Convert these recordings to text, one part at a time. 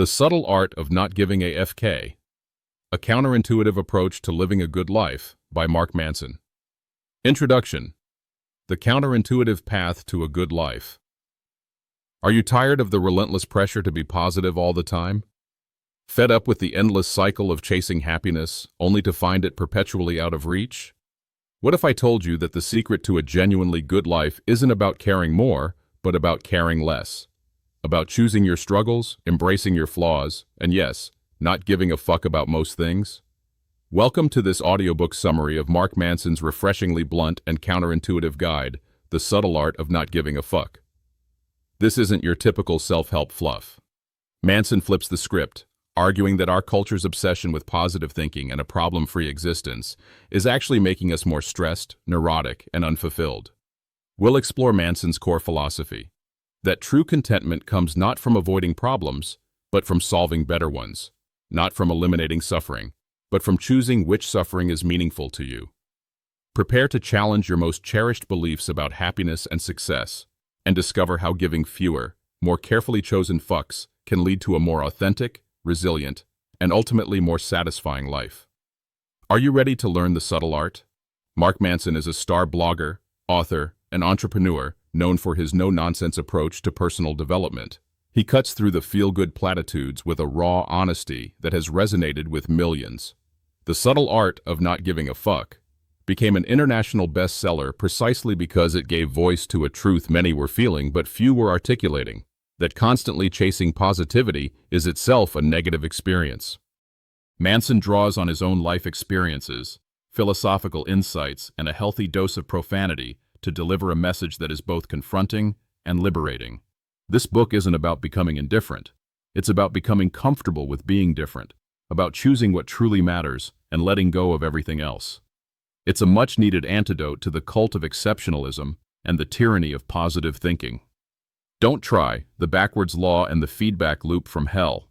The Subtle Art of Not Giving a FK. A Counterintuitive Approach to Living a Good Life by Mark Manson. Introduction. The Counterintuitive Path to a Good Life. Are you tired of the relentless pressure to be positive all the time? Fed up with the endless cycle of chasing happiness, only to find it perpetually out of reach? What if I told you that the secret to a genuinely good life isn't about caring more, but about caring less? About choosing your struggles, embracing your flaws, and yes, not giving a fuck about most things? Welcome to this audiobook summary of Mark Manson's refreshingly blunt and counterintuitive guide, The Subtle Art of Not Giving a Fuck. This isn't your typical self-help fluff. Manson flips the script, arguing that our culture's obsession with positive thinking and a problem-free existence is actually making us more stressed, neurotic, and unfulfilled. We'll explore Manson's core philosophy, that true contentment comes not from avoiding problems, but from solving better ones, not from eliminating suffering, but from choosing which suffering is meaningful to you. Prepare to challenge your most cherished beliefs about happiness and success, and discover how giving fewer, more carefully chosen fucks can lead to a more authentic, resilient, and ultimately more satisfying life. Are you ready to learn the subtle art? Mark Manson is a star blogger, author, and entrepreneur known for his no-nonsense approach to personal development. He cuts through the feel-good platitudes with a raw honesty that has resonated with millions. The Subtle Art of Not Giving a Fuck became an international bestseller precisely because it gave voice to a truth many were feeling but few were articulating, that constantly chasing positivity is itself a negative experience. Manson draws on his own life experiences, philosophical insights, and a healthy dose of profanity to deliver a message that is both confronting and liberating. This book isn't about becoming indifferent. It's about becoming comfortable with being different, about choosing what truly matters and letting go of everything else. It's a much-needed antidote to the cult of exceptionalism and the tyranny of positive thinking. Don't try the backwards law and the feedback loop from hell.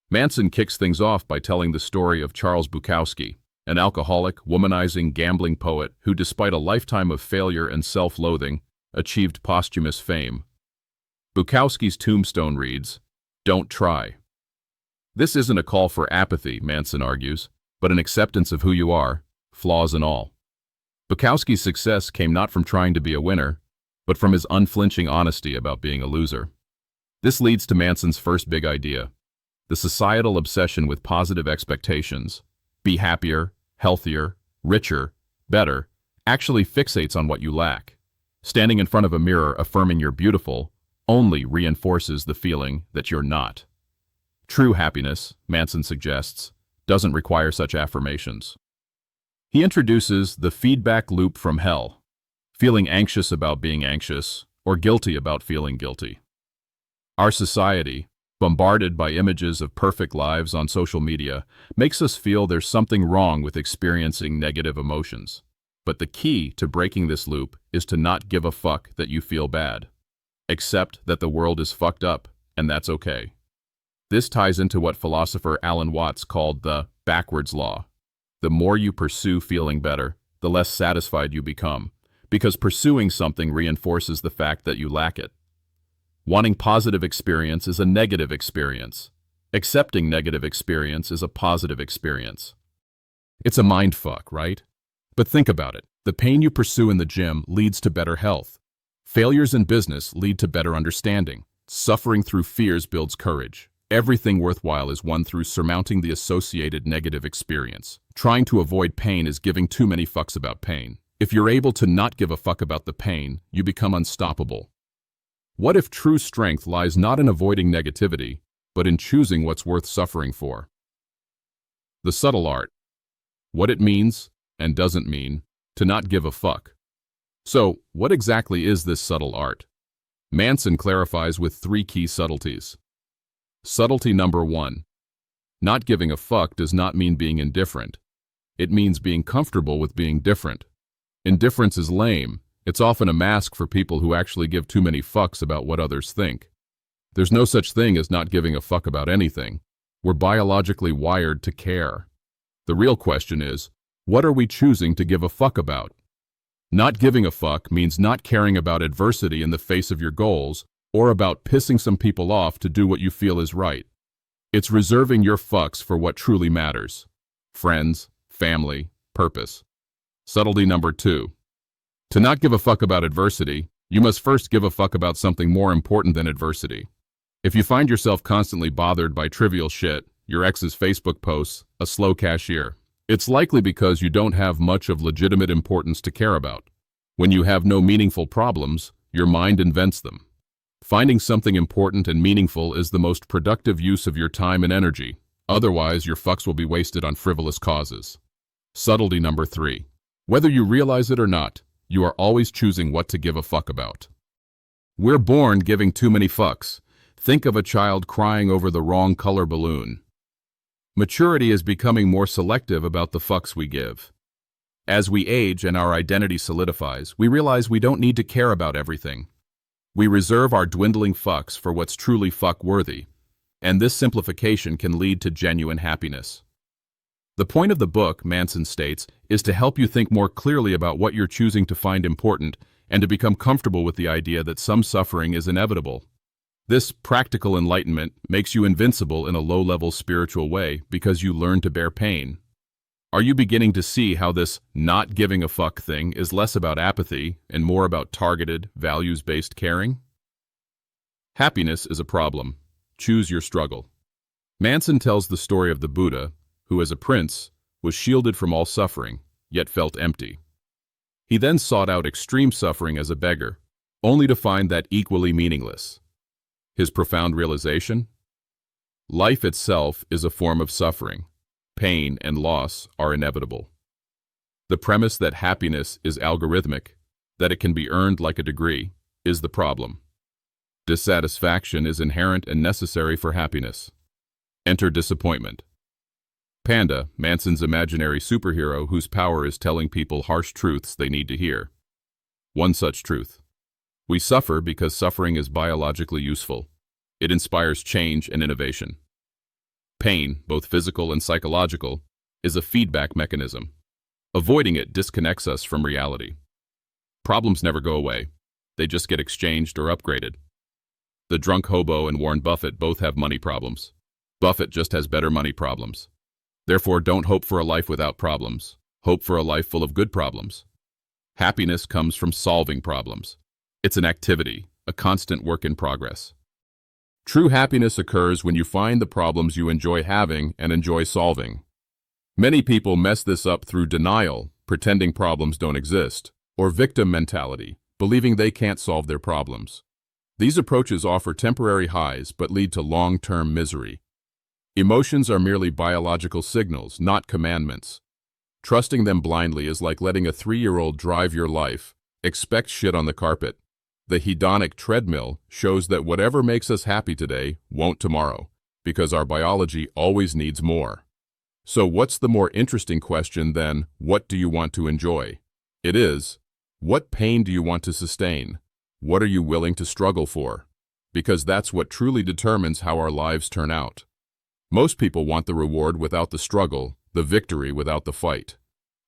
Manson kicks things off by telling the story of Charles Bukowski, an alcoholic, womanizing, gambling poet who, despite a lifetime of failure and self-loathing, achieved posthumous fame. Bukowski's tombstone reads, "Don't try." This isn't a call for apathy, Manson argues, but an acceptance of who you are, flaws and all. Bukowski's success came not from trying to be a winner, but from his unflinching honesty about being a loser. This leads to Manson's first big idea, the societal obsession with positive expectations. Be happier, healthier, richer, better, actually fixates on what you lack. Standing in front of a mirror affirming you're beautiful only reinforces the feeling that you're not. True happiness, Manson suggests, doesn't require such affirmations. He introduces the feedback loop from hell, feeling anxious about being anxious or guilty about feeling guilty. Our society, bombarded by images of perfect lives on social media, makes us feel there's something wrong with experiencing negative emotions. But the key to breaking this loop is to not give a fuck that you feel bad. Accept that the world is fucked up, and that's okay. This ties into what philosopher Alan Watts called the backwards law. The more you pursue feeling better, the less satisfied you become, because pursuing something reinforces the fact that you lack it. Wanting positive experience is a negative experience. Accepting negative experience is a positive experience. It's a mindfuck, right? But think about it. The pain you pursue in the gym leads to better health. Failures in business lead to better understanding. Suffering through fears builds courage. Everything worthwhile is won through surmounting the associated negative experience. Trying to avoid pain is giving too many fucks about pain. If you're able to not give a fuck about the pain, you become unstoppable. What if true strength lies not in avoiding negativity, but in choosing what's worth suffering for? The subtle art. What it means, and doesn't mean, to not give a fuck. So, what exactly is this subtle art? Manson clarifies with 3 key subtleties. Subtlety number 1. Not giving a fuck does not mean being indifferent. It means being comfortable with being different. Indifference is lame. It's often a mask for people who actually give too many fucks about what others think. There's no such thing as not giving a fuck about anything. We're biologically wired to care. The real question is, what are we choosing to give a fuck about? Not giving a fuck means not caring about adversity in the face of your goals, or about pissing some people off to do what you feel is right. It's reserving your fucks for what truly matters. Friends, family, purpose. Subtlety number 2. To not give a fuck about adversity, you must first give a fuck about something more important than adversity. If you find yourself constantly bothered by trivial shit, your ex's Facebook posts, a slow cashier, it's likely because you don't have much of legitimate importance to care about. When you have no meaningful problems, your mind invents them. Finding something important and meaningful is the most productive use of your time and energy. Otherwise, your fucks will be wasted on frivolous causes. Subtlety number 3. Whether you realize it or not, you are always choosing what to give a fuck about. We're born giving too many fucks. Think of a child crying over the wrong color balloon. Maturity is becoming more selective about the fucks we give. As we age and our identity solidifies, we realize we don't need to care about everything. We reserve our dwindling fucks for what's truly fuck-worthy, and this simplification can lead to genuine happiness. The point of the book, Manson states, is to help you think more clearly about what you're choosing to find important and to become comfortable with the idea that some suffering is inevitable. This practical enlightenment makes you invincible in a low-level spiritual way because you learn to bear pain. Are you beginning to see how this not giving a fuck thing is less about apathy and more about targeted, values-based caring? Happiness is a problem. Choose your struggle. Manson tells the story of the Buddha, who as a prince was shielded from all suffering, yet felt empty. He then sought out extreme suffering as a beggar, only to find that equally meaningless. His profound realization? Life itself is a form of suffering. Pain and loss are inevitable. The premise that happiness is algorithmic, that it can be earned like a degree, is the problem. Dissatisfaction is inherent and necessary for happiness. Enter disappointment. Panda, Manson's imaginary superhero whose power is telling people harsh truths they need to hear. One such truth. We suffer because suffering is biologically useful. It inspires change and innovation. Pain, both physical and psychological, is a feedback mechanism. Avoiding it disconnects us from reality. Problems never go away. They just get exchanged or upgraded. The drunk hobo and Warren Buffett both have money problems. Buffett just has better money problems. Therefore, don't hope for a life without problems. Hope for a life full of good problems. Happiness comes from solving problems. It's an activity, a constant work in progress. True happiness occurs when you find the problems you enjoy having and enjoy solving. Many people mess this up through denial, pretending problems don't exist, or victim mentality, believing they can't solve their problems. These approaches offer temporary highs but lead to long-term misery. Emotions are merely biological signals, not commandments. Trusting them blindly is like letting a 3-year-old drive your life. Expect shit on the carpet. The hedonic treadmill shows that whatever makes us happy today won't tomorrow, because our biology always needs more. So what's the more interesting question than, what do you want to enjoy? It is, what pain do you want to sustain? What are you willing to struggle for? Because that's what truly determines how our lives turn out. Most people want the reward without the struggle, the victory without the fight.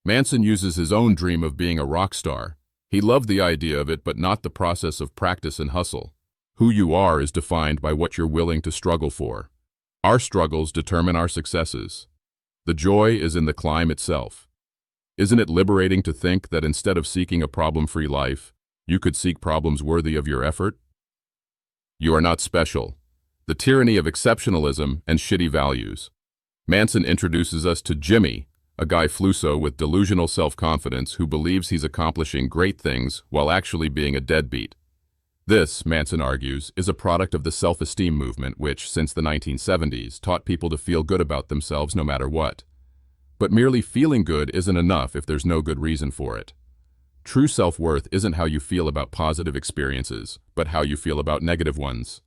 Manson uses his own dream of being a rock star. He loved the idea of it, but not the process of practice and hustle. Who you are is defined by what you're willing to struggle for. Our struggles determine our successes. The joy is in the climb itself. Isn't it liberating to think that instead of seeking a problem-free life, you could seek problems worthy of your effort? You are not special. The tyranny of exceptionalism and shitty values. Manson introduces us to Jimmy, a guy fluso with delusional self-confidence who believes he's accomplishing great things while actually being a deadbeat. This, Manson argues, is a product of the self-esteem movement which, since the 1970s, taught people to feel good about themselves no matter what. But merely feeling good isn't enough if there's no good reason for it. True self-worth isn't how you feel about positive experiences, but how you feel about negative ones.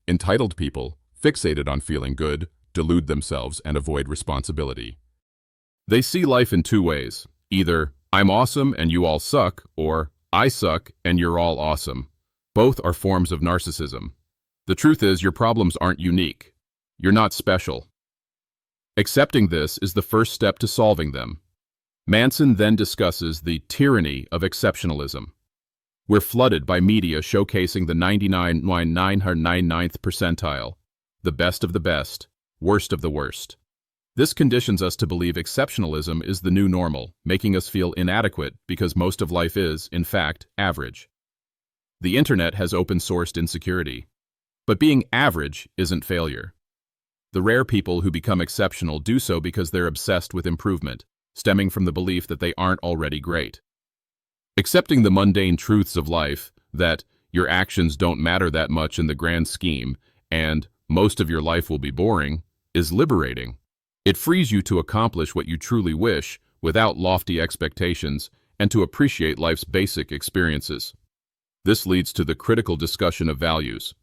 Entitled people, fixated on feeling good, delude themselves and avoid responsibility. They see life in two ways. Either, I'm awesome and you all suck, or, I suck and you're all awesome. Both are forms of narcissism. The truth is, your problems aren't unique. You're not special. Accepting this is the first step to solving them. Manson then discusses the tyranny of exceptionalism. We're flooded by media showcasing the 99.999th percentile, the best of the best, worst of the worst. This conditions us to believe exceptionalism is the new normal, making us feel inadequate because most of life is, in fact, average. The internet has open-sourced insecurity. But being average isn't failure. The rare people who become exceptional do so because they're obsessed with improvement, stemming from the belief that they aren't already great. Accepting the mundane truths of life, that your actions don't matter that much in the grand scheme, and most of your life will be boring, is liberating. It frees you to accomplish what you truly wish without lofty expectations and to appreciate life's basic experiences. This leads to the critical discussion of values.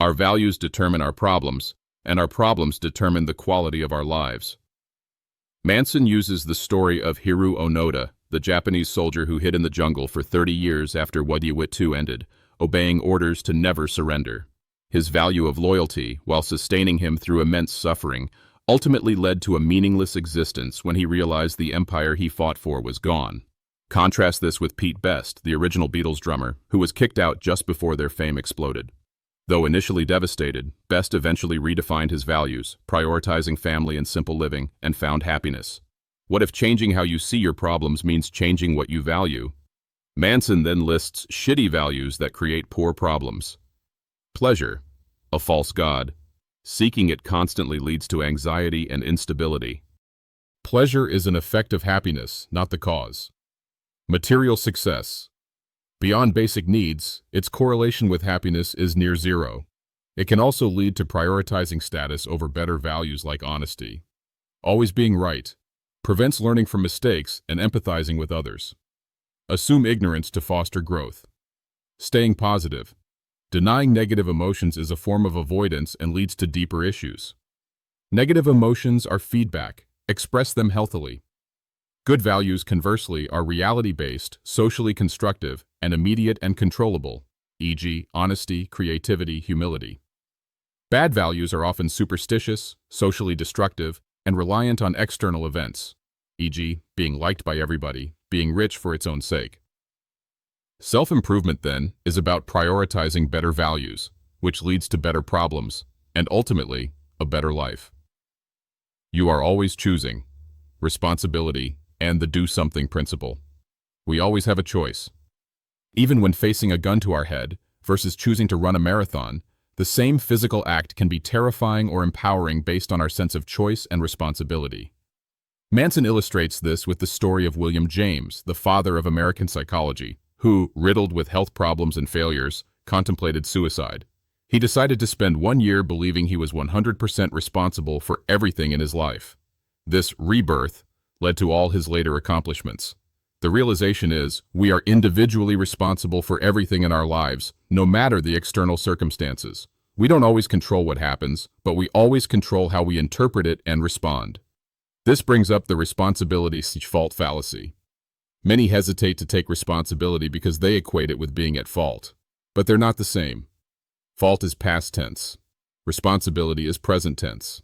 Our values determine our problems, and our problems determine the quality of our lives. Manson uses the story of Hiru Onoda, the Japanese soldier who hid in the jungle for 30 years after World War II ended, obeying orders to never surrender. His value of loyalty, while sustaining him through immense suffering, ultimately led to a meaningless existence when he realized the empire he fought for was gone. Contrast this with Pete Best, the original Beatles drummer, who was kicked out just before their fame exploded. Though initially devastated, Best eventually redefined his values, prioritizing family and simple living, and found happiness. What if changing how you see your problems means changing what you value? Manson then lists shitty values that create poor problems. Pleasure, a false god. Seeking it constantly leads to anxiety and instability. Pleasure is an effect of happiness, not the cause. Material success. Beyond basic needs, its correlation with happiness is near zero. It can also lead to prioritizing status over better values like honesty. Always being right. Prevents learning from mistakes and empathizing with others. Assume ignorance to foster growth. Staying positive. Denying negative emotions is a form of avoidance and leads to deeper issues. Negative emotions are feedback. Express them healthily. Good values, conversely, are reality-based, socially constructive, and immediate and controllable, e.g., honesty, creativity, humility. Bad values are often superstitious, socially destructive, and reliant on external events, e.g., being liked by everybody, being rich for its own sake. Self-improvement, then, is about prioritizing better values, which leads to better problems, and ultimately, a better life. You are always choosing responsibility and the do-something principle. We always have a choice. Even when facing a gun to our head versus choosing to run a marathon, the same physical act can be terrifying or empowering based on our sense of choice and responsibility. Manson illustrates this with the story of William James, the father of American psychology, who, riddled with health problems and failures, contemplated suicide. He decided to spend 1 year believing he was 100% responsible for everything in his life. This rebirth led to all his later accomplishments. The realization is, we are individually responsible for everything in our lives, no matter the external circumstances. We don't always control what happens, but we always control how we interpret it and respond. This brings up the responsibility/fault fallacy. Many hesitate to take responsibility because they equate it with being at fault. But they're not the same. Fault is past tense. Responsibility is present tense.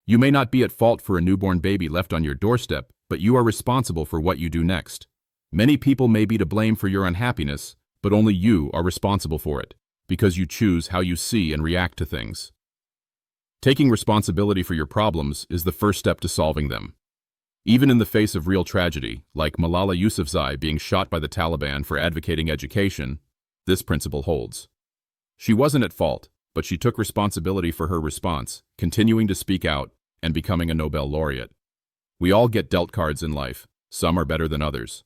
You may not be at fault for a newborn baby left on your doorstep, but you are responsible for what you do next. Many people may be to blame for your unhappiness, but only you are responsible for it, because you choose how you see and react to things. Taking responsibility for your problems is the first step to solving them. Even in the face of real tragedy, like Malala Yousafzai being shot by the Taliban for advocating education, this principle holds. She wasn't at fault, but she took responsibility for her response, continuing to speak out and becoming a Nobel laureate. We all get dealt cards in life. Some are better than others.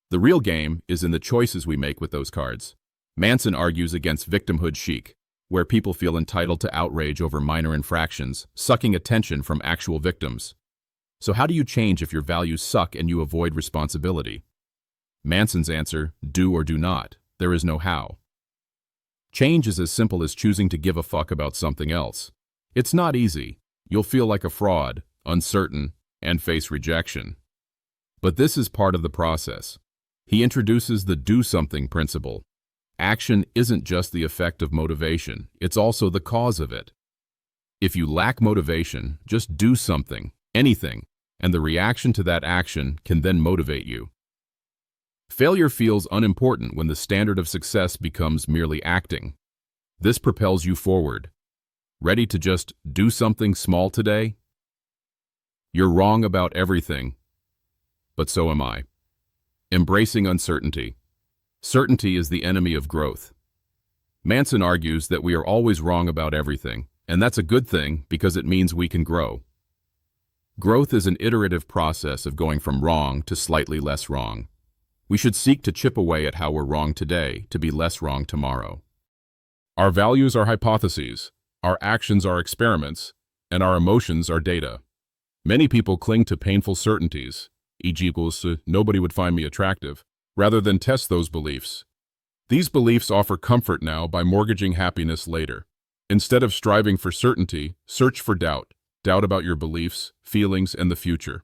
The real game is in the choices we make with those cards. Manson argues against victimhood chic, where people feel entitled to outrage over minor infractions, sucking attention from actual victims. So how do you change if your values suck and you avoid responsibility? Manson's answer, do or do not. There is no how. Change is as simple as choosing to give a fuck about something else. It's not easy. You'll feel like a fraud, uncertain, and face rejection. But this is part of the process. He introduces the do-something principle. Action isn't just the effect of motivation, it's also the cause of it. If you lack motivation, just do something, anything, and the reaction to that action can then motivate you. Failure feels unimportant when the standard of success becomes merely acting. This propels you forward. Ready to just do something small today? You're wrong about everything, but so am I. Embracing uncertainty. Certainty is the enemy of growth. Manson argues that we are always wrong about everything, and that's a good thing because it means we can grow. Growth is an iterative process of going from wrong to slightly less wrong. We should seek to chip away at how we're wrong today to be less wrong tomorrow. Our values are hypotheses, our actions are experiments, and our emotions are data. Many people cling to painful certainties, e.g. nobody would find me attractive, rather than test those beliefs. These beliefs offer comfort now by mortgaging happiness later. Instead of striving for certainty, search for doubt. Doubt about your beliefs, feelings, and the future.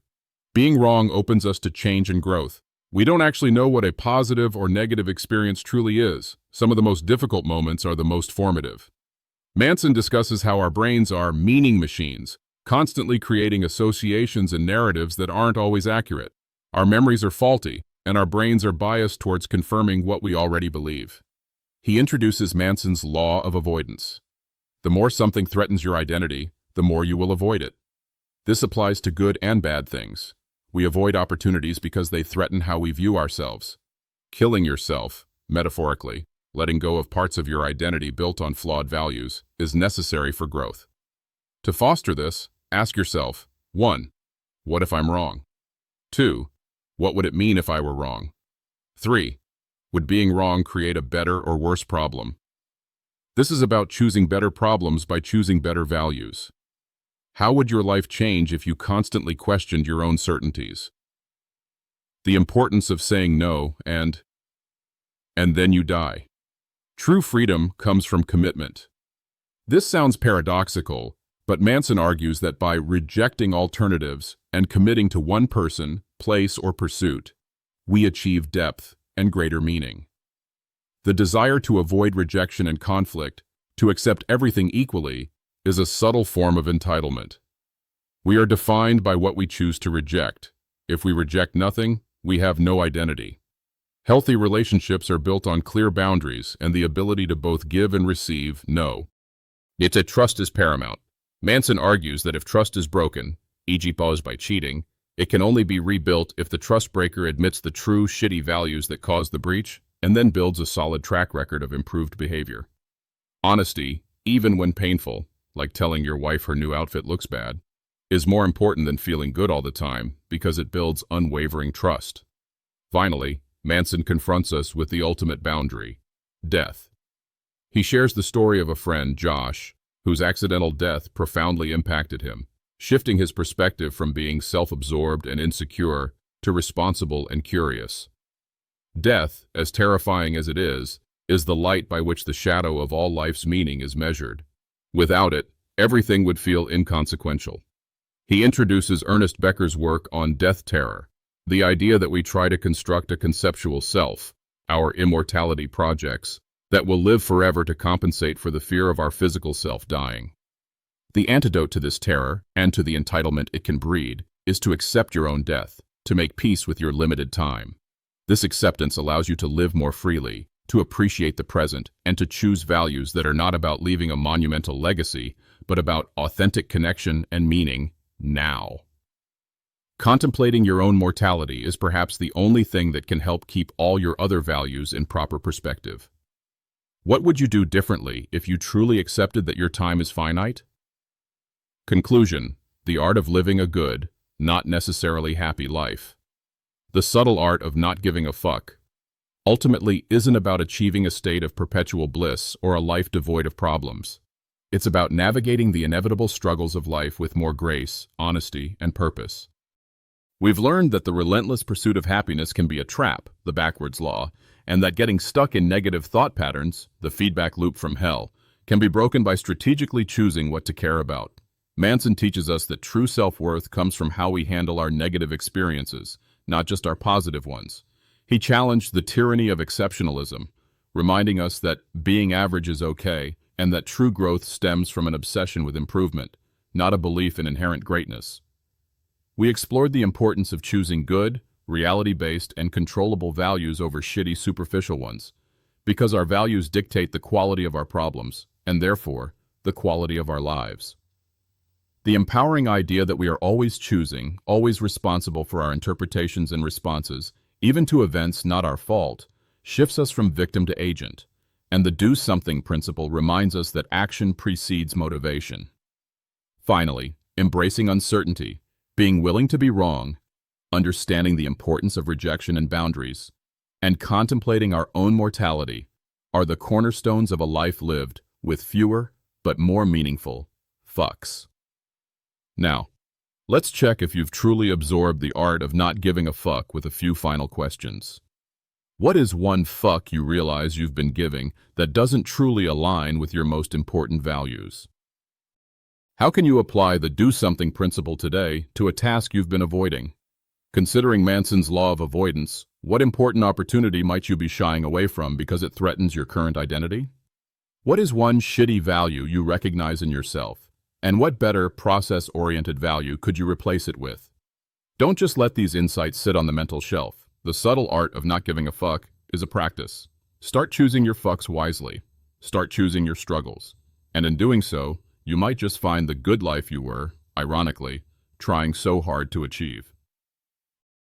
Being wrong opens us to change and growth. We don't actually know what a positive or negative experience truly is. Some of the most difficult moments are the most formative. Manson discusses how our brains are meaning machines, constantly creating associations and narratives that aren't always accurate. Our memories are faulty, and our brains are biased towards confirming what we already believe. He introduces Manson's law of avoidance. The more something threatens your identity, the more you will avoid it. This applies to good and bad things. We avoid opportunities because they threaten how we view ourselves. Killing yourself, metaphorically, letting go of parts of your identity built on flawed values, is necessary for growth. To foster this, ask yourself, 1. What if I'm wrong? 2. What would it mean if I were wrong? 3. Would being wrong create a better or worse problem? This is about choosing better problems by choosing better values. How would your life change if you constantly questioned your own certainties? The importance of saying no and then you die. True freedom comes from commitment. This sounds paradoxical, but Manson argues that by rejecting alternatives and committing to one person, place, or pursuit, we achieve depth and greater meaning. The desire to avoid rejection and conflict, to accept everything equally, is a subtle form of entitlement. We are defined by what we choose to reject. If we reject nothing, we have no identity. Healthy relationships are built on clear boundaries and the ability to both give and receive no. Trust is paramount. Manson argues that if trust is broken, e.g. by cheating, it can only be rebuilt if the trust breaker admits the true shitty values that caused the breach and then builds a solid track record of improved behavior. Honesty, even when painful, like telling your wife her new outfit looks bad, is more important than feeling good all the time because it builds unwavering trust. Finally, Manson confronts us with the ultimate boundary, death. He shares the story of a friend, Josh, whose accidental death profoundly impacted him, shifting his perspective from being self-absorbed and insecure to responsible and curious. Death, as terrifying as it is the light by which the shadow of all life's meaning is measured. Without it, everything would feel inconsequential. He introduces Ernest Becker's work on death terror, the idea that we try to construct a conceptual self, our immortality projects, that will live forever to compensate for the fear of our physical self dying. The antidote to this terror, and to the entitlement it can breed, is to accept your own death, to make peace with your limited time. This acceptance allows you to live more freely, to appreciate the present, and to choose values that are not about leaving a monumental legacy, but about authentic connection and meaning now. Contemplating your own mortality is perhaps the only thing that can help keep all your other values in proper perspective. What would you do differently if you truly accepted that your time is finite? Conclusion: the art of living a good, not necessarily happy life. The subtle art of not giving a fuck ultimately isn't about achieving a state of perpetual bliss or a life devoid of problems. It's about navigating the inevitable struggles of life with more grace, honesty, and purpose. We've learned that the relentless pursuit of happiness can be a trap, the backwards law, and that getting stuck in negative thought patterns, the feedback loop from hell, can be broken by strategically choosing what to care about. Manson teaches us that true self-worth comes from how we handle our negative experiences, not just our positive ones. He challenged the tyranny of exceptionalism, reminding us that being average is okay, and that true growth stems from an obsession with improvement, not a belief in inherent greatness. We explored the importance of choosing good, reality-based, and controllable values over shitty, superficial ones, because our values dictate the quality of our problems, and therefore, the quality of our lives. The empowering idea that we are always choosing, always responsible for our interpretations and responses, even to events not our fault, shifts us from victim to agent, and the do something principle reminds us that action precedes motivation. Finally, embracing uncertainty, being willing to be wrong, understanding the importance of rejection and boundaries, and contemplating our own mortality are the cornerstones of a life lived with fewer but more meaningful fucks. Now, let's check if you've truly absorbed the art of not giving a fuck with a few final questions. What is one fuck you realize you've been giving that doesn't truly align with your most important values? How can you apply the do something principle today to a task you've been avoiding? Considering Manson's law of avoidance, what important opportunity might you be shying away from because it threatens your current identity? What is one shitty value you recognize in yourself? And what better process-oriented value could you replace it with? Don't just let these insights sit on the mental shelf. The subtle art of not giving a fuck is a practice. Start choosing your fucks wisely. Start choosing your struggles. And in doing so, you might just find the good life you were, ironically, trying so hard to achieve.